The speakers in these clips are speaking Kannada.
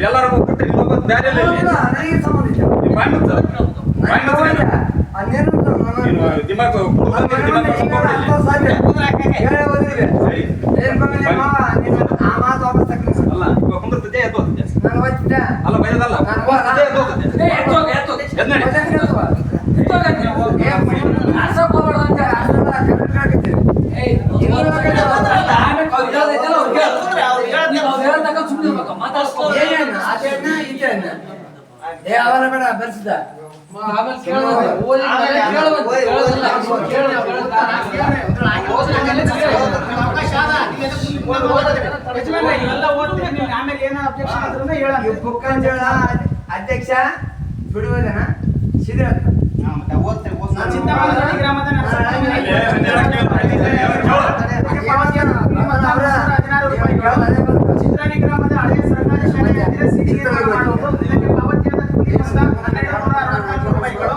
ಎಲ್ಲರೂ ಬೇರೆ ದಿಮಾಗ್ ಅಲ್ಲ ಕುಂದಿರ್ತದೆ ಅಲ್ಲ ಬೈದಲ್ಲ ಅವರ ಬೇಡ ಬೆರ್ಸಿದ ಅಧ್ಯಕ್ಷ ಬಿಡುವುದನ ಶಿಬಿರ ಚಿಂತಾಮಣಿ ಗ್ರಾಮದ ಚಿತ್ರಾಣಿ ಗ್ರಾಮದ ಹಳೆಯ ಸರ್ಕಾರಿ ಶಾಲೆಯ ಸಿಡಿಗೆ ಮಾಡುವುದು ಇದಕ್ಕೆ ಪಾವತಿಯಾದ ಕೂಲಿ ಮೊತ್ತ 1264 ರೂಪಾಯಿಗಳು.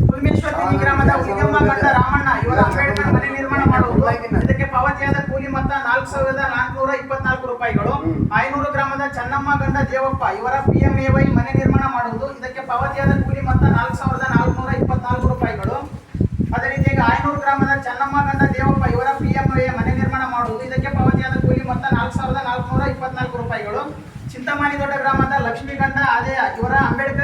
ಕುಲ್ಮೇಶ್ವರ ಗ್ರಾಮದ ಉದ್ಯಮ ಗಂಡ ರಾಮಣ್ಣ ಇವರ ಅಂಬೇಡ್ಕರ್ ಮನೆ ನಿರ್ಮಾಣ ಮಾಡುವುದು ಇದಕ್ಕೆ ಪಾವತಿಯಾದ ಕೂಲಿ ಮೊತ್ತ 4424 ರೂಪಾಯಿಗಳು. ಆಯನೂರು ಗ್ರಾಮದ ಚನ್ನಮ್ಮ ಗಂಡ ದೇವಪ್ಪ ಇವರ PMAY ಮನೆ ನಿರ್ಮಾಣ ಮಾಡುವುದು ಇದಕ್ಕೆ ಪಾವತಿಯಾದ ಕೂಲಿ ಮೊತ್ತ 4424 ರೂಪಾಯಿಗಳು. ಅದೇ ರೀತಿಯಾಗಿ ಆಯನೂರು ಗ್ರಾಮದ ಚನ್ನಮ್ಮ ಗಂಡ ದೇವಪ್ಪ ಇವರ PMAY ಮನೆ ನಿರ್ಮಾಣ ಮಾಡುವುದು ಇದಕ್ಕೆ ಪಾವತಿಯಾದ ಕೂಲಿ ಮೊತ್ತ 4424 ರೂಪಾಯಿಗಳು. ಚಿಂತಾಮಣಿ ದೊಡ್ಡ ಗ್ರಾಮದ ಲಕ್ಷ್ಮೀ ಗಂಡ ಅದೇ ಇವರ ಅಂಬೇಡ್ಕರ್